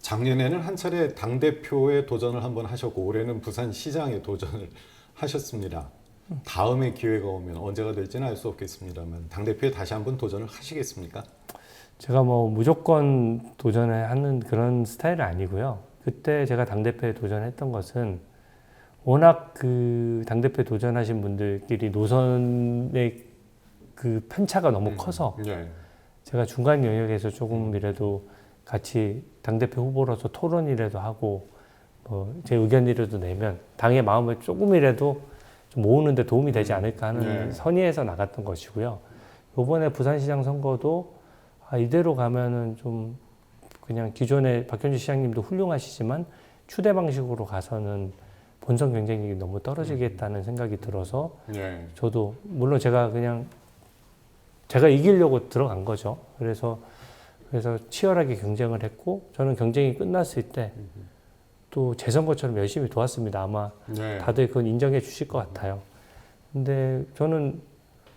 작년에는 한 차례 당대표에 도전을 한번 하셨고 올해는 부산시장에 도전을 하셨습니다. 다음에 기회가 오면 언제가 될지는 알 수 없겠습니다만 당대표에 다시 한번 도전을 하시겠습니까? 제가 뭐 무조건 도전하는 그런 스타일은 아니고요. 그때 제가 당대표에 도전했던 것은 워낙 그 당대표에 도전하신 분들끼리 노선의 그 편차가 너무 커서 네. 제가 중간 영역에서 조금이라도 같이 당대표 후보로서 토론이라도 하고 뭐 제 의견이라도 내면 당의 마음을 조금이라도 좀 모으는 데 도움이 되지 않을까 하는 선의에서 나갔던 것이고요. 이번에 부산시장 선거도 이대로 가면은 좀 그냥 기존의 박현주 시장님도 훌륭하시지만 추대 방식으로 가서는 본선 경쟁력이 너무 떨어지겠다는 생각이 들어서 저도 물론 제가 이기려고 들어간 거죠. 그래서 치열하게 경쟁을 했고 저는 경쟁이 끝났을 때 또 제 선거처럼 열심히 도왔습니다. 아마 다들 그건 인정해 주실 것 같아요. 근데 저는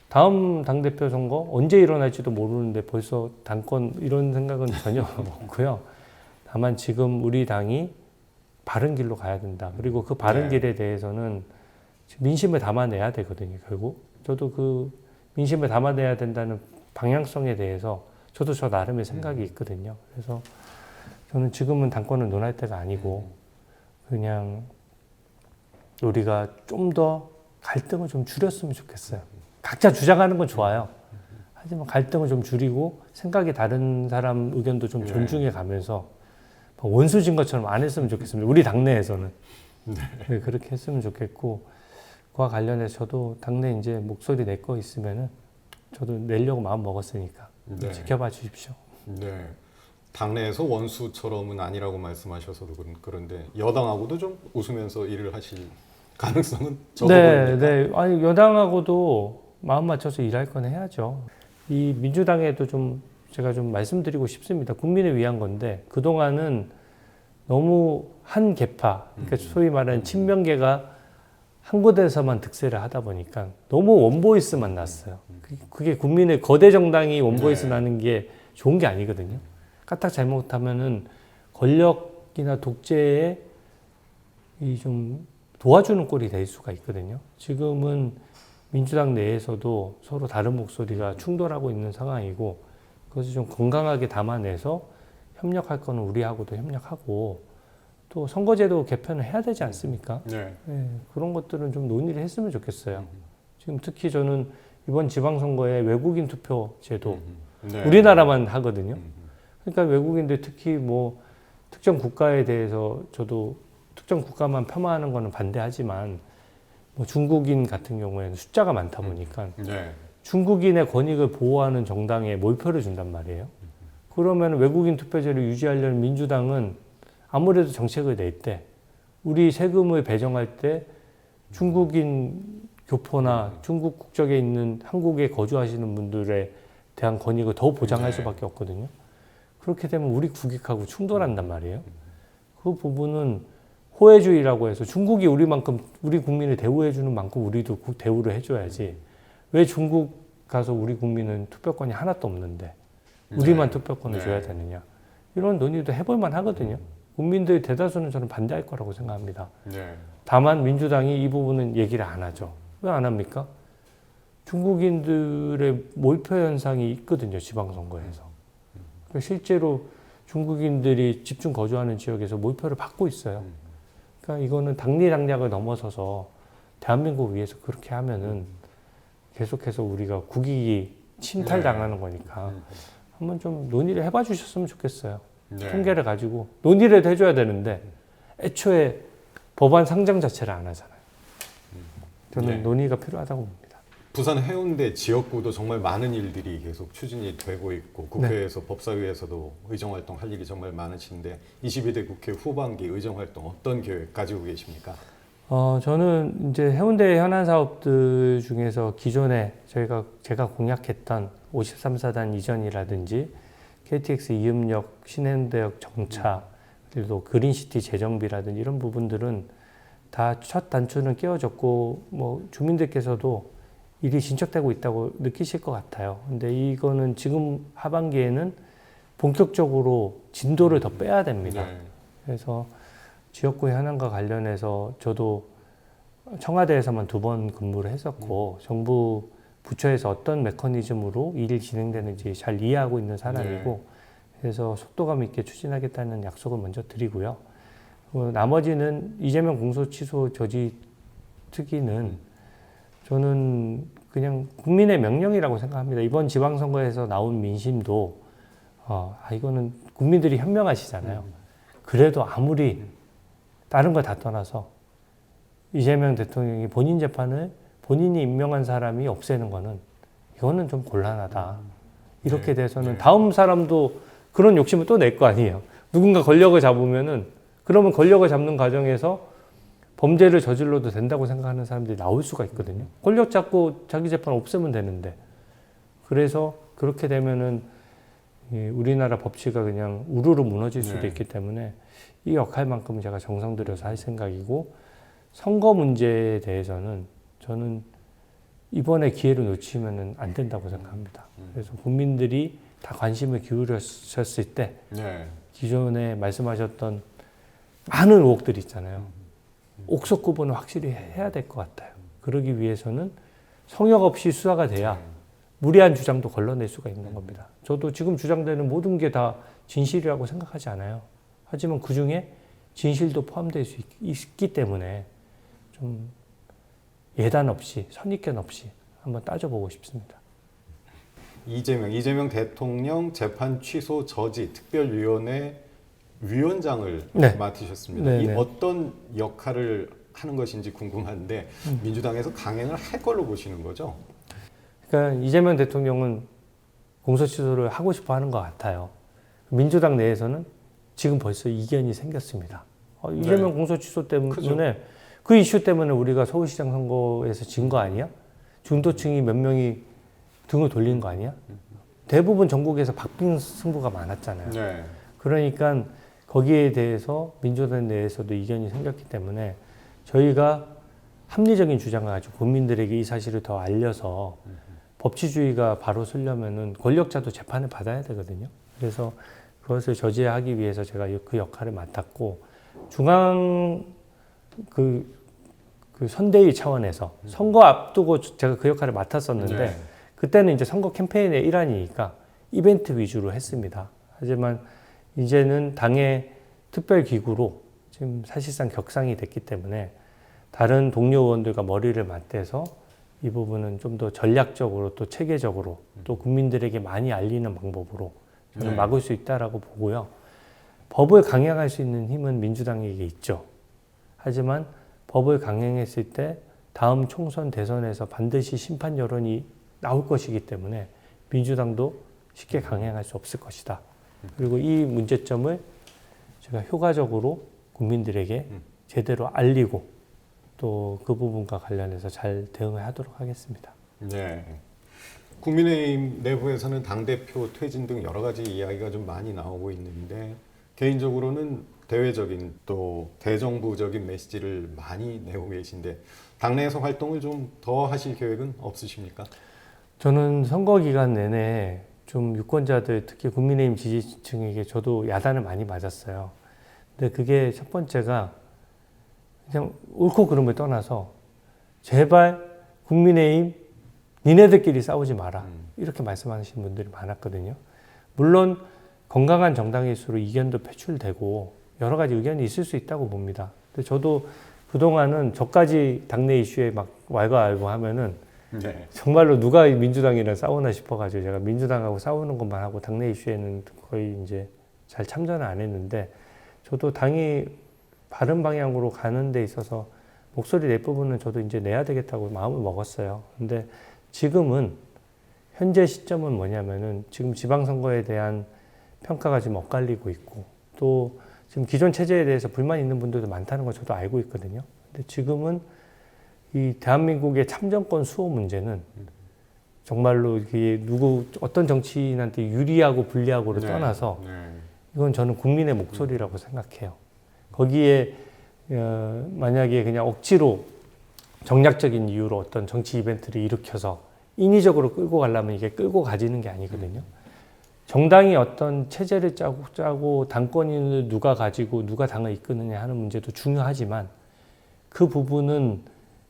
다음 당대표 선거 언제 일어날지도 모르는데 벌써 당권 이런 생각은 전혀 없고요. 다만 지금 우리 당이 바른 길로 가야 된다. 그리고 그 바른 길에 대해서는 민심을 담아내야 되거든요. 결국 저도 그 민심을 담아내야 된다는 방향성에 대해서 저도 저 나름의 생각이 있거든요. 그래서 저는 지금은 당권을 논할 때가 아니고 그냥 우리가 좀 더 갈등을 좀 줄였으면 좋겠어요. 각자 주장하는 건 좋아요. 하지만 갈등을 좀 줄이고 생각이 다른 사람 의견도 좀 존중해 가면서 원수진 것처럼 안 했으면 좋겠습니다. 우리 당내에서는. 네, 그렇게 했으면 좋겠고 그와 관련해서 저도 당내 이제 목소리 낼 거 있으면은 저도 내려고 마음 먹었으니까 지켜봐 주십시오. 네. 당내에서 원수처럼은 아니라고 말씀하셔서도 그런데 여당하고도 좀 웃으면서 일을 하실 가능성은 적어 보입니다. 네. 아니 여당하고도 마음 맞춰서 일할 건 해야죠. 이 민주당에도 좀 제가 좀 말씀드리고 싶습니다. 국민을 위한 건데 그동안은 너무 한 계파, 그러니까 소위 말하는 친명계가 한 곳에서만 득세를 하다 보니까 너무 원보이스만 났어요. 그게 국민의 거대 정당이 원보이스 나는 게 좋은 게 아니거든요. 까딱 잘못하면은 권력이나 독재에 좀 도와주는 꼴이 될 수가 있거든요. 지금은 민주당 내에서도 서로 다른 목소리가 충돌하고 있는 상황이고 그것을 좀 건강하게 담아내서 협력할 거는 우리하고도 협력하고 또 선거제도 개편을 해야 되지 않습니까? 네, 그런 것들은 좀 논의를 했으면 좋겠어요. 지금 특히 저는 이번 지방선거에 외국인 투표 제도 우리나라만 하거든요. 그러니까 외국인들 특히 뭐 특정 국가에 대해서 저도 특정 국가만 폄하하는 거는 반대하지만 뭐 중국인 같은 경우에는 숫자가 많다 보니까 중국인의 권익을 보호하는 정당에 몰표를 준단 말이에요. 그러면 외국인 투표제를 유지하려는 민주당은 아무래도 정책을 낼 때 우리 세금을 배정할 때 중국인 교포나 중국 국적에 있는 한국에 거주하시는 분들에 대한 권익을 더 보장할 수밖에 없거든요. 그렇게 되면 우리 국익하고 충돌한단 말이에요. 그 부분은 호혜주의라고 해서 중국이 우리만큼 우리 국민을 대우해 주는 만큼 우리도 대우를 해줘야지 왜 중국 가서 우리 국민은 투표권이 하나도 없는데 우리만 투표권을 줘야 되느냐 이런 논의도 해볼만 하거든요. 국민들의 대다수는 저는 반대할 거라고 생각합니다. 다만 민주당이 이 부분은 얘기를 안 하죠. 왜 안 합니까? 중국인들의 몰표 현상이 있거든요. 지방선거에서. 실제로 중국인들이 집중 거주하는 지역에서 몰표를 받고 있어요. 그러니까 이거는 당리당략을 넘어서서 대한민국을 위해서 그렇게 하면은 계속해서 우리가 국익이 침탈당하는 거니까 한번 좀 논의를 해봐 주셨으면 좋겠어요. 통계를 가지고 논의를 해줘야 되는데 애초에 법안 상정 자체를 안 하잖아요. 저는 논의가 필요하다고 봅니다. 부산 해운대 지역구도 정말 많은 일들이 계속 추진이 되고 있고 국회에서 법사위에서도 의정활동 할 일이 정말 많으신데 22대 국회 후반기 의정활동 어떤 계획 가지고 계십니까? 저는 이제 해운대 현안 사업들 중에서 기존에 제가 공약했던 53사단 이전이라든지 KTX 이음역 신해운대역 정차 그리고 그린시티 재정비라든지 이런 부분들은 다 첫 단추는 끼워졌고 뭐 주민들께서도 일이 진척되고 있다고 느끼실 것 같아요. 근데 이거는 지금 하반기에는 본격적으로 진도를 더 빼야 됩니다. 네. 그래서 지역구 현안과 관련해서 저도 청와대에서만 2번 근무를 했었고 정부 부처에서 어떤 메커니즘으로 일이 진행되는지 잘 이해하고 있는 사람이고 그래서 속도감 있게 추진하겠다는 약속을 먼저 드리고요. 나머지는 이재명 공소 취소 저지 특위는 저는 그냥 국민의 명령이라고 생각합니다. 이번 지방선거에서 나온 민심도 이거는 국민들이 현명하시잖아요. 그래도 아무리 다른 거 다 떠나서 이재명 대통령이 본인 재판을 본인이 임명한 사람이 없애는 거는 이거는 좀 곤란하다. 이렇게 돼서는 다음 사람도 그런 욕심을 또 낼 거 아니에요. 누군가 권력을 잡으면은 그러면 권력을 잡는 과정에서 범죄를 저질러도 된다고 생각하는 사람들이 나올 수가 있거든요. 권력 잡고 자기 재판 없애면 되는데. 그래서 그렇게 되면은 우리나라 법치가 그냥 우르르 무너질 수도 있기 때문에 이 역할만큼은 제가 정성 들여서 할 생각이고 선거 문제에 대해서는 저는 이번에 기회를 놓치면 안 된다고 생각합니다. 그래서 국민들이 다 관심을 기울였을 때 기존에 말씀하셨던 많은 의혹들이 있잖아요. 옥석 구분을 확실히 해야 될 것 같아요. 그러기 위해서는 성역 없이 수사가 돼야 무리한 주장도 걸러낼 수가 있는 겁니다. 저도 지금 주장되는 모든 게 다 진실이라고 생각하지 않아요. 하지만 그 중에 진실도 포함될 수 있기 때문에 좀 예단 없이 선입견 없이 한번 따져보고 싶습니다. 이재명 대통령 재판 취소 저지 특별위원회 위원장을 맡으셨습니다. 이 어떤 역할을 하는 것인지 궁금한데 민주당에서 강행을 할 걸로 보시는 거죠? 그러니까 이재명 대통령은 공소취소를 하고 싶어 하는 것 같아요. 민주당 내에서는 지금 벌써 이견이 생겼습니다. 이재명 공소취소 때문에 크죠. 그 이슈 때문에 우리가 서울시장 선거에서 진 거 아니야? 중도층이 몇 명이 등을 돌린 거 아니야? 대부분 전국에서 박빙 승부가 많았잖아요. 그러니까 거기에 대해서 민주당 내에서도 이견이 생겼기 때문에 저희가 합리적인 주장을 가지고 국민들에게 이 사실을 더 알려서 법치주의가 바로 서려면은 권력자도 재판을 받아야 되거든요. 그래서 그것을 저지하기 위해서 제가 그 역할을 맡았고 중앙 그 선대위 차원에서 선거 앞두고 제가 그 역할을 맡았었는데 그때는 이제 선거 캠페인의 일환이니까 이벤트 위주로 했습니다. 하지만 이제는 당의 특별기구로 지금 사실상 격상이 됐기 때문에 다른 동료 의원들과 머리를 맞대서 이 부분은 좀 더 전략적으로 또 체계적으로 또 국민들에게 많이 알리는 방법으로 저는 막을 수 있다라고 보고요. 법을 강행할 수 있는 힘은 민주당에게 있죠. 하지만 법을 강행했을 때 다음 총선 대선에서 반드시 심판 여론이 나올 것이기 때문에 민주당도 쉽게 강행할 수 없을 것이다. 그리고 이 문제점을 제가 효과적으로 국민들에게 제대로 알리고 또 그 부분과 관련해서 잘 대응을 하도록 하겠습니다. 네. 국민의힘 내부에서는 당대표 퇴진 등 여러 가지 이야기가 좀 많이 나오고 있는데 개인적으로는 대외적인 또 대정부적인 메시지를 많이 내고 계신데 당내에서 활동을 좀 더 하실 계획은 없으십니까? 저는 선거 기간 내내 좀 유권자들 특히 국민의힘 지지층에게 저도 야단을 많이 맞았어요. 근데 그게 첫 번째가 그냥 옳고 그름을 떠나서 제발 국민의힘 니네들끼리 싸우지 마라 이렇게 말씀하시는 분들이 많았거든요. 물론 건강한 정당일수록 이견도 표출되고 여러 가지 의견이 있을 수 있다고 봅니다. 근데 저도 그동안은 저까지 당내 이슈에 막 왈가왈부하면은 정말로 누가 민주당이랑 싸우나 싶어가지고 제가 민주당하고 싸우는 것만 하고 당내 이슈에는 거의 이제 잘 참전을 안 했는데 저도 당이 바른 방향으로 가는 데 있어서 목소리 낼 부분은 저도 이제 내야 되겠다고 마음을 먹었어요. 근데 지금은 현재 시점은 뭐냐면은 지금 지방선거에 대한 평가가 지금 엇갈리고 있고 또 지금 기존 체제에 대해서 불만 있는 분들도 많다는 걸 저도 알고 있거든요. 근데 지금은 이 대한민국의 참정권 수호 문제는 정말로 이게 어떤 정치인한테 유리하고 불리하고를 떠나서 이건 저는 국민의 목소리라고 생각해요. 거기에 만약에 그냥 억지로 정략적인 이유로 어떤 정치 이벤트를 일으켜서 인위적으로 끌고 가려면 이게 끌고 가지는 게 아니거든요. 정당이 어떤 체제를 짜고 당권인을 누가 가지고 누가 당을 이끄느냐 하는 문제도 중요하지만 그 부분은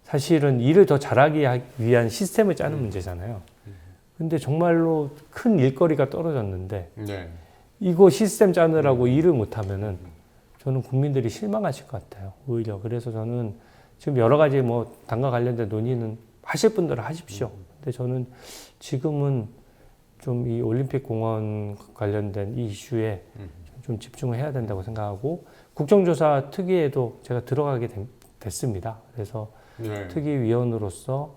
사실은 일을 더 잘하기 위한 시스템을 짜는 문제잖아요. 근데 정말로 큰 일거리가 떨어졌는데 네. 이거 시스템 짜느라고 일을 못하면은 저는 국민들이 실망하실 것 같아요. 오히려. 그래서 저는 지금 여러 가지 뭐 당과 관련된 논의는 하실 분들은 하십시오. 근데 저는 지금은 좀 이 올림픽 공원 관련된 이 이슈에 좀 집중을 해야 된다고 생각하고 국정조사 특위에도 제가 들어가게 됐습니다. 그래서 네. 특위위원으로서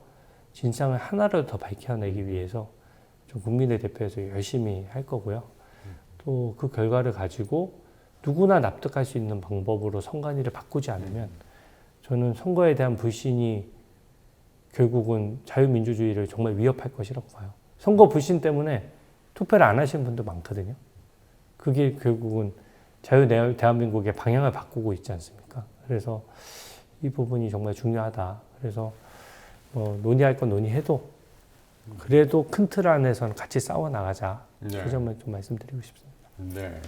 진상을 하나라도 더 밝혀내기 위해서 좀 국민의 대표에서 열심히 할 거고요. 또 그 결과를 가지고 누구나 납득할 수 있는 방법으로 선관위를 바꾸지 않으면 저는 선거에 대한 불신이 결국은 자유민주주의를 정말 위협할 것이라고 봐요. 선거 불신 때문에 투표를 안 하시는 분도 많거든요. 그게 결국은 대한민국의 방향을 바꾸고 있지 않습니까? 그래서 이 부분이 정말 중요하다. 그래서 논의할 건 논의해도 그래도 큰 틀 안에서는 같이 싸워 나가자. 네. 그 점을 좀 말씀드리고 싶습니다. 네.